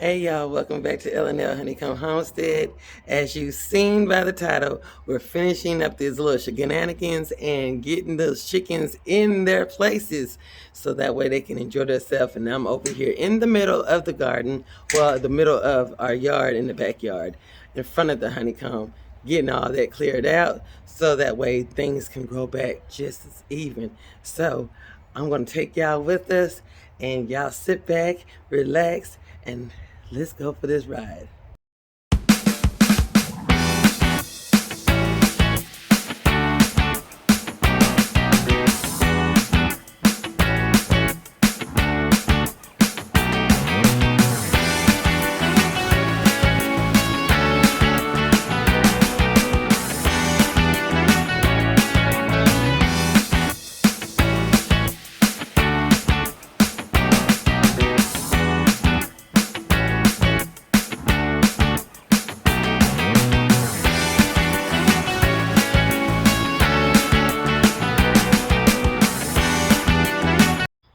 Hey y'all, welcome back to L&L Honeycomb Homestead. As you've seen by the title, we're finishing up these little shenanigans and getting those chickens in their places so that way they can enjoy themselves. And I'm over here in the middle of the garden, well, the middle of our yard in the backyard, in front of the honeycomb, getting all that cleared out so that way things can grow back just as even. So I'm going to take y'all with us and y'all sit back, relax, and let's go for this ride.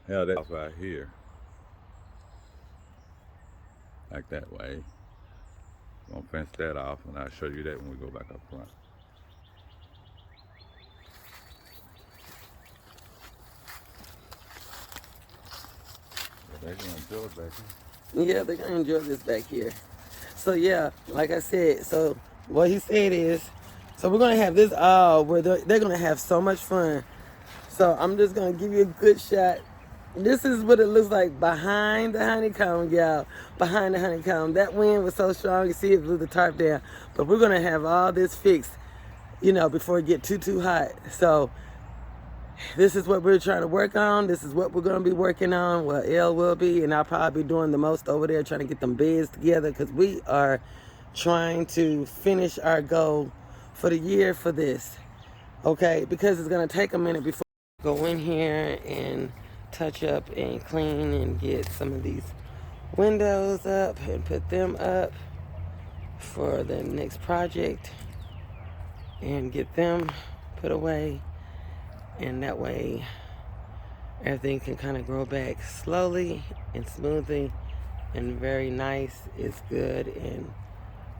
Yeah, that's right here. Like that way. I'm gonna fence that off and I'll show you that when we go back up front. They're gonna enjoy it back here. Yeah, they're gonna enjoy this back here. So yeah, like I said, so what he said is, so we're gonna have this all where they're gonna have so much fun. So I'm just gonna give you a good shot. This is what it looks like behind the honeycomb, y'all. Behind the honeycomb. That wind was so strong, you see it blew the tarp down. But we're gonna have all this fixed, before it get too hot. So this is what we're trying to work on. This is what we're going to be working on. Well, Elle will be, and I'll probably be doing the most over there, trying to get them beds together, because we are trying to finish our goal for the year for this, okay? Because it's going to take a minute before we go in here and touch up and clean and get some of these windows up and put them up for the next project and get them put away. And that way everything can kind of grow back slowly and smoothly and very nice. It's good and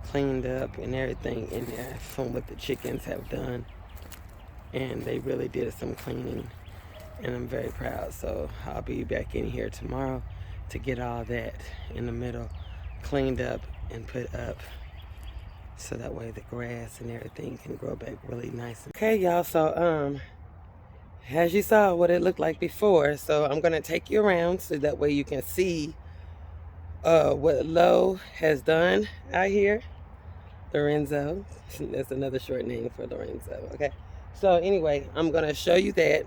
cleaned up and everything in there from what the chickens have done. And they really did some cleaning and I'm very proud. So I'll be back in here tomorrow to get all that in the middle cleaned up and put up so that way the grass and everything can grow back really nice. Okay, y'all, so as you saw what it looked like before, so I'm going to take you around so that way you can see what Lo has done out here. Lorenzo, that's another short name for Lorenzo, okay? So anyway, I'm going to show you that,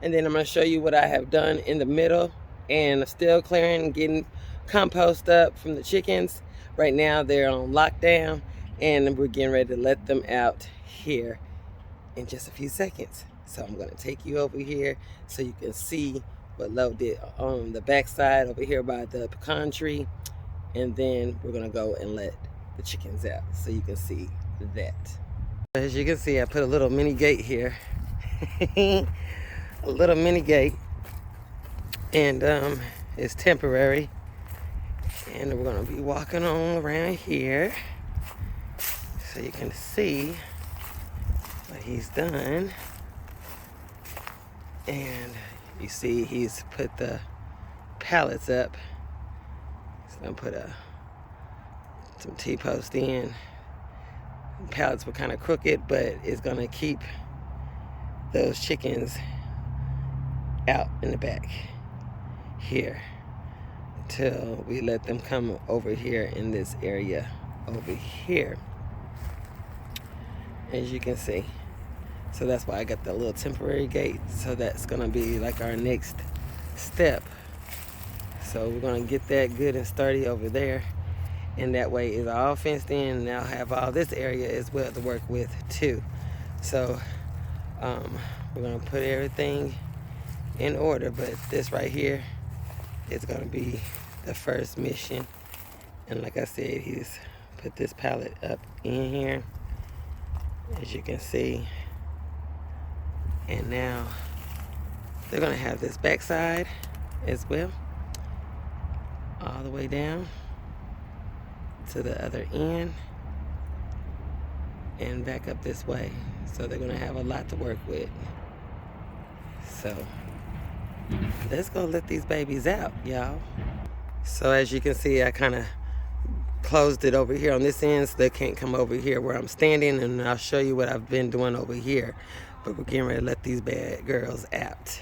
and then I'm going to show you what I have done in the middle, and still clearing, getting compost up from the chickens. Right now they're on lockdown, and we're getting ready to let them out here in just a few seconds. So I'm going to take you over here so you can see what Lo did on the backside over here by the pecan tree. And then we're going to go and let the chickens out so you can see that. As you can see, I put a little mini gate here. A little mini gate. And it's temporary. And we're going to be walking on around here so you can see what he's done. And you see he's put the pallets up. He's gonna put some T-post in. The pallets were kind of crooked, but it's gonna keep those chickens out in the back here till we let them come over here in this area over here, as you can see. So that's why I got the little temporary gate. So that's gonna be like our next step. So we're gonna get that good and sturdy over there. And that way it's all fenced in, and I'll have all this area as well to work with too. So we're gonna put everything in order, but this right here is gonna be the first mission. And like I said, he's put this pallet up in here, as you can see. And now they're gonna have this backside as well, all the way down. to the other end and back up this way. So they're gonna have a lot to work with. So let's go let these babies out, y'all. So as you can see, I kind of closed it over here on this end so they can't come over here where I'm standing, and I'll show you what I've been doing over here. But we're getting ready to let these bad girls out.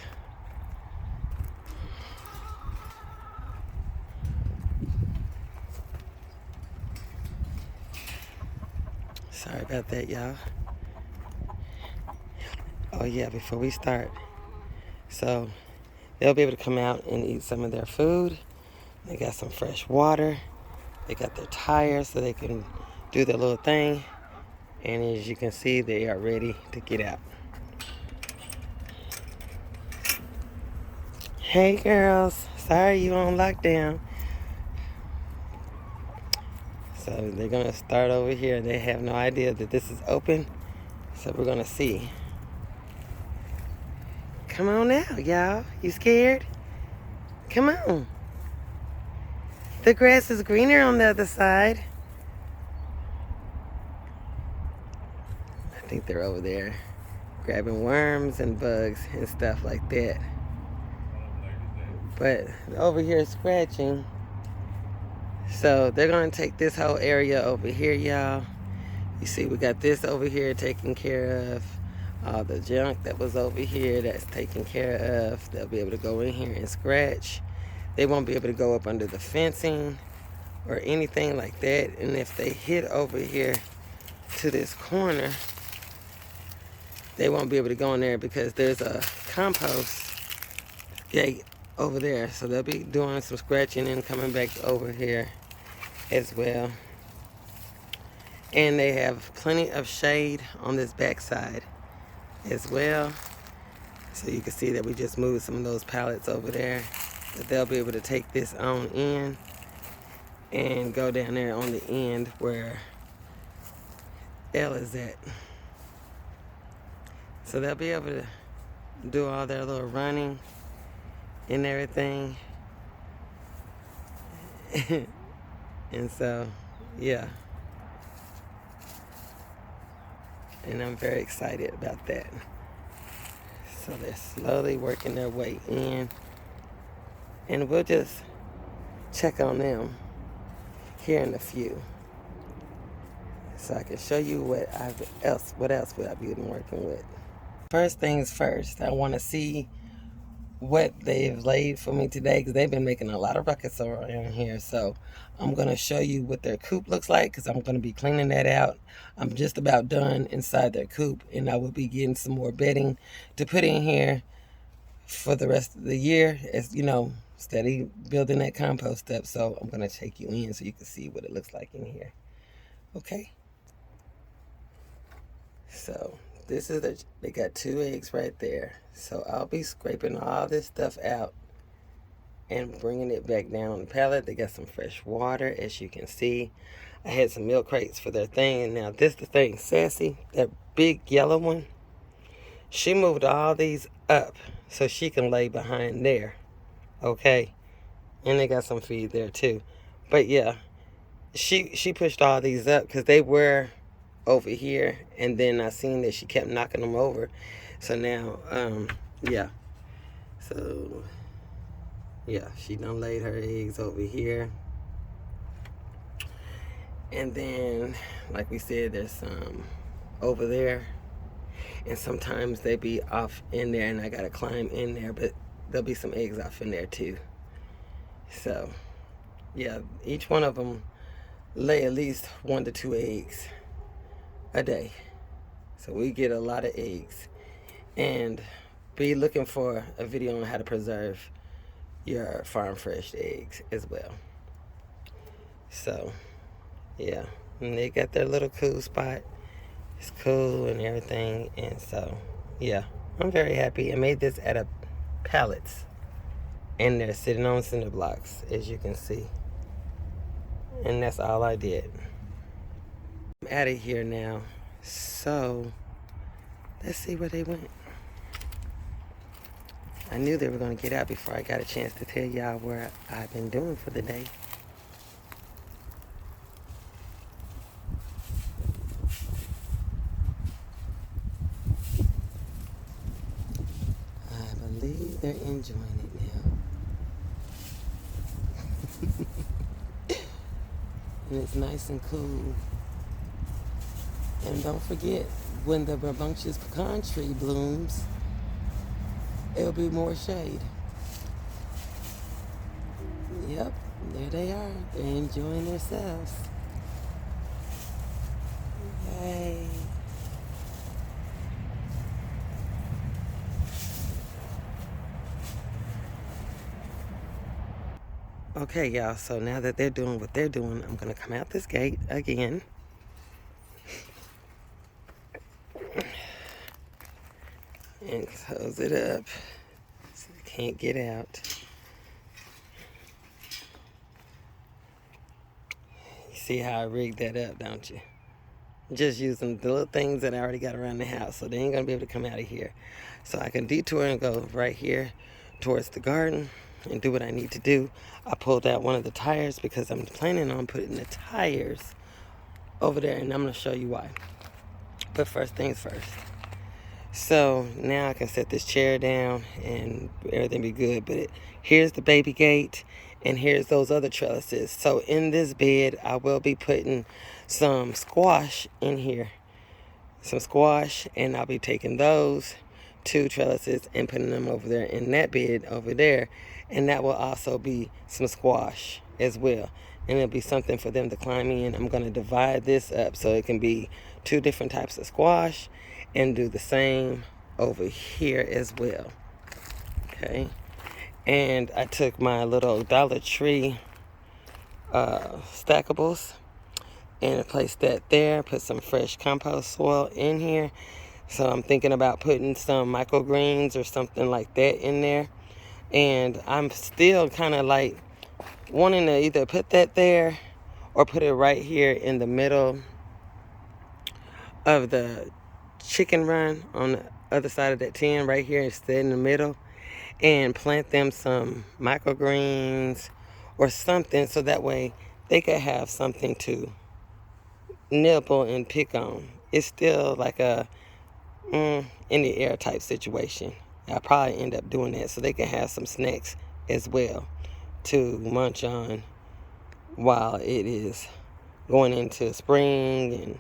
Sorry about that, y'all. Oh yeah, before we start, so they'll be able to come out and eat some of their food. They got some fresh water. They got their tires so they can do their little thing. And as you can see, they are ready to get out. Hey girls, sorry you on lockdown. So they're gonna start over here. They have no idea that this is open. So we're gonna see. Come on out, y'all. You scared? Come on. The grass is greener on the other side. I think they're over there grabbing worms and bugs and stuff like that. But over here scratching. So they're gonna take this whole area over here, y'all. You see we got this over here taken care of. All the junk that was over here, that's taken care of. They'll be able to go in here and scratch. They won't be able to go up under the fencing or anything like that. And if they hit over here to this corner, they won't be able to go in there because there's a compost gate over there. So they'll be doing some scratching and coming back over here as well. And they have plenty of shade on this backside as well. So you can see that we just moved some of those pallets over there. But they'll be able to take this on in and go down there on the end where L is at. So they'll be able to do all their little running and everything. And so, yeah. And I'm very excited about that. So they're slowly working their way in. And we'll just check on them here in a few. So I can show you what else would I be working with. First things first, I want to see what they've laid for me today because they've been making a lot of ruckus around here. So I'm going to show you what their coop looks like because I'm going to be cleaning that out. I'm just about done inside their coop, and I will be getting some more bedding to put in here for the rest of the year, as you know, steady building that compost up. So I'm going to take you in so you can see what it looks like in here. Okay. So this is they got 2 eggs right there. So I'll be scraping all this stuff out and bringing it back down on the pallet. They got some fresh water, as you can see. I had some milk crates for their thing. And now this the thing, Sassy, that big yellow one, she moved all these up so she can lay behind there. Okay. And they got some feed there too. But yeah, she pushed all these up because they were over here, and then I seen that she kept knocking them over. So now, yeah. So, yeah, she done laid her eggs over here. And then, like we said, there's some over there. And sometimes they be off in there, and I gotta climb in there, but there'll be some eggs off in there too. So, yeah, each one of them lay at least 1 to 2 eggs a day. So we get a lot of eggs. And be looking for a video on how to preserve your farm fresh eggs as well. So yeah, and they got their little cool spot. It's cool and everything. And so yeah, I'm very happy. I made this out of pallets, and they're sitting on cinder blocks, as you can see. And that's all I did. I'm out of here now, so let's see where they went. I knew they were going to get out before I got a chance to tell y'all what I've been doing for the day. They're enjoying it now. And it's nice and cool. And don't forget, when the rambunctious pecan tree blooms, it'll be more shade. Yep, there they are. They're enjoying themselves. Yay. Okay, y'all, so now that they're doing what they're doing, I'm going to come out this gate again. And close it up so they can't get out. You see how I rigged that up, don't you? Just using the little things that I already got around the house, so they ain't gonna be able to come out of here. So I can detour and go right here towards the garden and do what I need to do. I pulled out one of the tires because I'm planning on putting the tires over there, and I'm gonna show you why. But first things first. So now I can set this chair down and everything be good. But here's the baby gate, and here's those other trellises. So in this bed, I will be putting some squash in here. Some squash, and I'll be taking those 2 trellises and putting them over there in that bed over there. And that will also be some squash as well. And it'll be something for them to climb in. I'm going to divide this up so it can be 2 different types of squash, and do the same over here as well. Okay. And I took my little Dollar Tree stackables and placed that there. Put some fresh compost soil in here. So I'm thinking about putting some microgreens or something like that in there. And I'm still kind of like wanting to either put that there or put it right here in the middle of the chicken run on the other side of that tin right here, instead in the middle, and plant them some microgreens or something, so that way they could have something to nibble and pick on. It's still like a in the air type situation. I'll probably end up doing that so they can have some snacks as well to munch on while it is going into spring and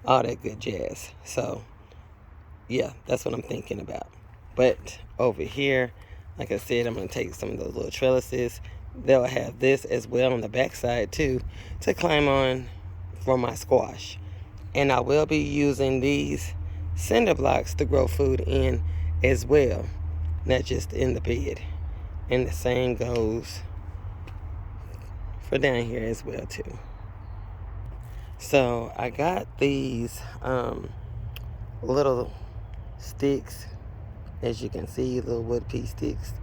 all that good jazz. So yeah, that's what I'm thinking about. But over here, like I said, I'm going to take some of those little trellises. They'll have this as well on the backside too to climb on for my squash. And I will be using these cinder blocks to grow food in as well, not just in the bed. And the same goes for down here as well too. So I got these little sticks, as you can see, little wood pea sticks,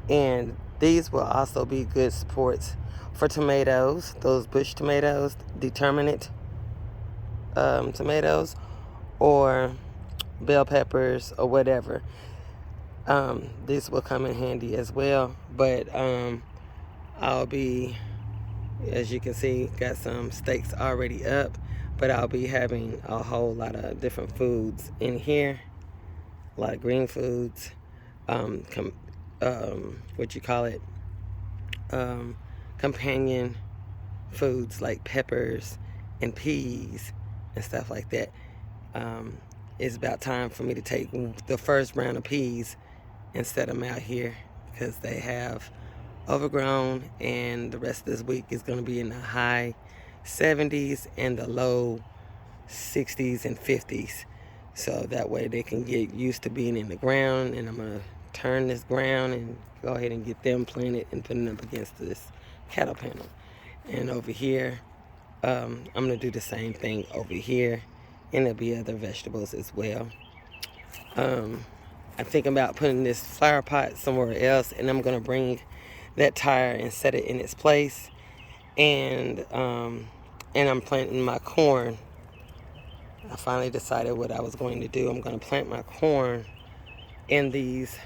and these will also be good supports for tomatoes, those bush tomatoes, determinate tomatoes, or bell peppers or whatever. This will come in handy as well. But I'll be, as you can see, got some stakes already up, but I'll be having a whole lot of different foods in here, a lot of green foods, companion foods like peppers and peas and stuff like that. It's about time for me to take the first round of peas and set them out here because they have overgrown, and the rest of this week is going to be in the high 70s and the low 60s and 50s. So that way they can get used to being in the ground, and I'm going to turn this ground and go ahead and get them planted and putting them up against this cattle panel. And over here, I'm going to do the same thing over here, and there'll be other vegetables as well. I'm thinking about putting this flower pot somewhere else, and I'm going to bring that tire and set it in its place. And I'm planting my corn. I finally decided what I was going to do. I'm going to plant my corn in these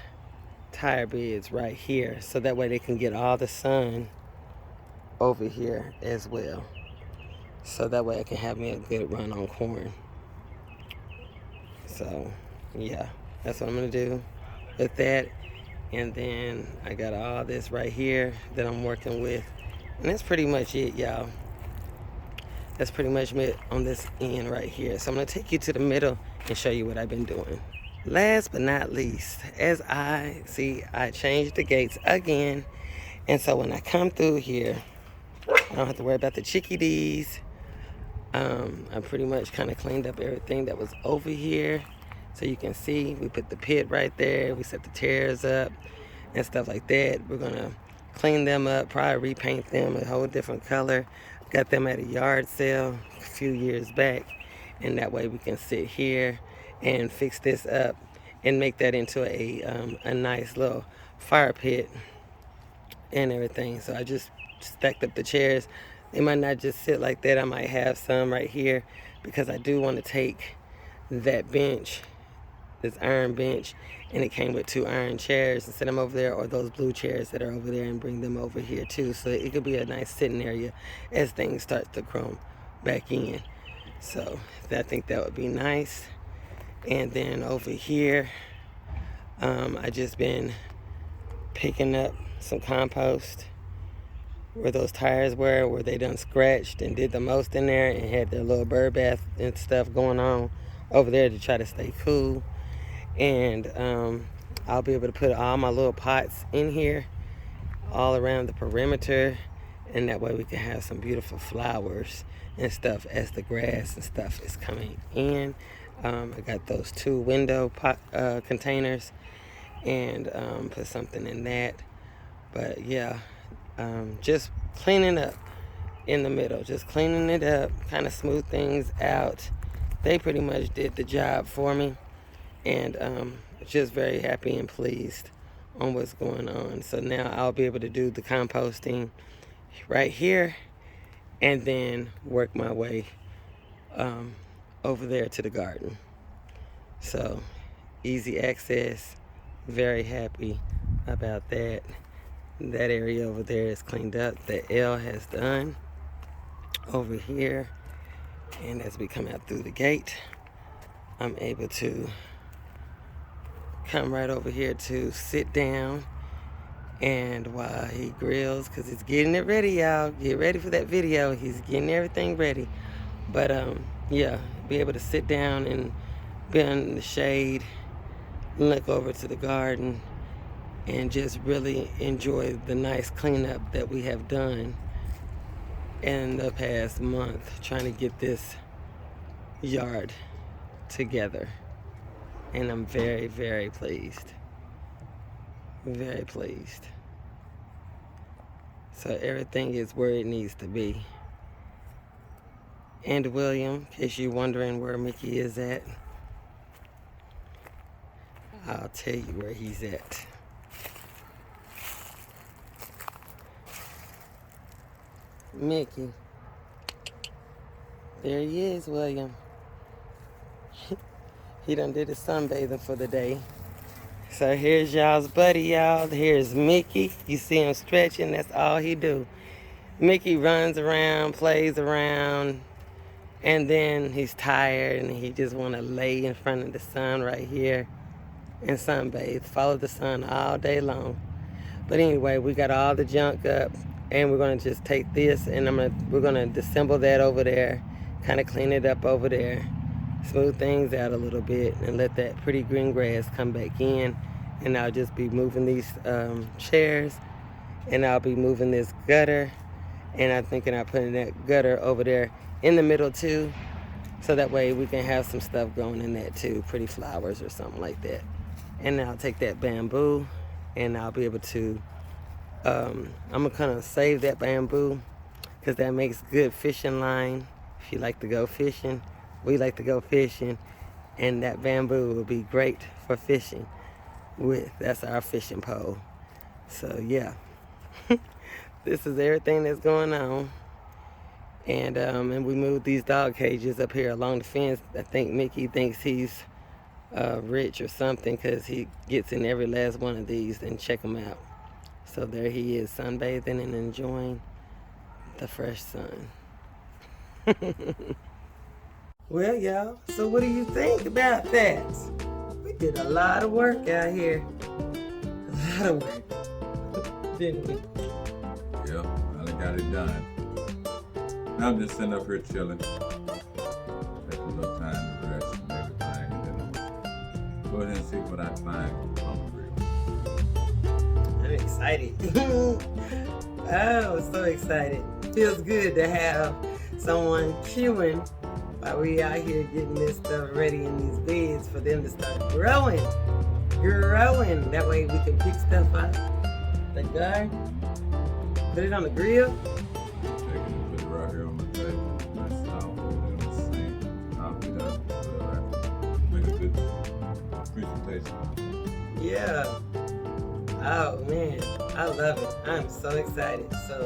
tire beds right here, so that way they can get all the sun over here as well. So that way I can have me a good run on corn. So yeah, that's what I'm going to do with that. And then I got all this right here that I'm working with. And that's pretty much it, y'all. That's pretty much it on this end right here. So I'm gonna take you to the middle and show you what I've been doing. Last but not least, as I changed the gates again. And so when I come through here, I don't have to worry about the chickadees. I pretty much kind of cleaned up everything that was over here. So you can see, we put the pit right there. We set the chairs up and stuff like that. We're gonna clean them up, probably repaint them a whole different color. Got them at a yard sale a few years back. And that way we can sit here and fix this up and make that into a nice little fire pit and everything. So I just stacked up the chairs. They might not just sit like that. I might have some right here because I do want to take that bench, this iron bench, and it came with 2 iron chairs, and set them over there, or those blue chairs that are over there, and bring them over here too. So it could be a nice sitting area as things start to chrome back in. So I think that would be nice. And then over here, I just been picking up some compost where those tires were, where they done scratched and did the most in there, and had their little bird bath and stuff going on over there to try to stay cool. And I'll be able to put all my little pots in here all around the perimeter, and that way we can have some beautiful flowers and stuff as the grass and stuff is coming in. I got those 2 window pot containers, and put something in that. But yeah, just cleaning up in the middle, just cleaning it up, kind of smooth things out. They pretty much did the job for me, and just very happy and pleased on what's going on. So now I'll be able to do the composting right here, and then work my way over there to the garden. So easy access, very happy about that. That area over there is cleaned up. The L has done over here. And as we come out through the gate, I'm able to come right over here to sit down. And while he grills, because he's getting it ready, y'all. Get ready for that video. He's getting everything ready. But yeah, be able to sit down and be in the shade, look over to the garden, and just really enjoy the nice cleanup that we have done in the past month, trying to get this yard together. And I'm very, very pleased. Very pleased. So everything is where it needs to be. And William, in case you're wondering where Mickey is at, I'll tell you where he's at. Mickey. There he is, William. He done did his sunbathing for the day. So here's y'all's buddy, y'all. Here's Mickey. You see him stretching, that's all he do. Mickey runs around, plays around, and then he's tired and he just want to lay in front of the sun right here and sunbathe, follow the sun all day long. But anyway, we got all the junk up, and we're gonna just take this and we're gonna disassemble that over there, kind of clean it up over there, smooth things out a little bit, and let that pretty green grass come back in. And I'll just be moving these chairs, and I'll be moving this gutter, and I'm thinking of putting that gutter over there in the middle too, so that way we can have some stuff growing in that too, pretty flowers or something like that. And then I'll take that bamboo, and I'll be able to, I'm gonna kind of save that bamboo, because that makes good fishing line. If you like to go fishing, we like to go fishing, and that bamboo will be great for fishing with. That's our fishing pole. So yeah, this is everything that's going on. And we moved these dog cages up here along the fence. I think Mickey thinks he's rich or something, because he gets in every last one of these and check them out. So there he is, sunbathing and enjoying the fresh sun. Well, y'all, so what do you think about that? We did a lot of work out here. A lot of work, didn't we? Yep, I done got it done. Now I'm just sitting up here chilling. Take a little time to rest and everything, and then I'm gonna go ahead and see what I find on the grill. I'm excited. Oh, so excited. Feels good to have someone queuing while we out here getting this stuff ready in these beds for them to start growing. That way we can pick stuff out the garden, put it on the grill. Take it and put it right here on the table. That's how I'll put it in the sink. I'll be done with make a good presentation. Yeah. Oh man, I love it. I'm so excited. So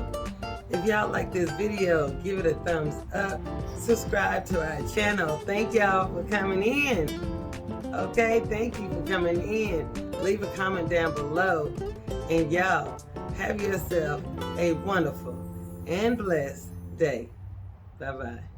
if y'all like this video, give it a thumbs up. Subscribe to our channel. Thank y'all for coming in. Okay, thank you for coming in. Leave a comment down below. And y'all, have yourself a wonderful and blessed day. Bye-bye.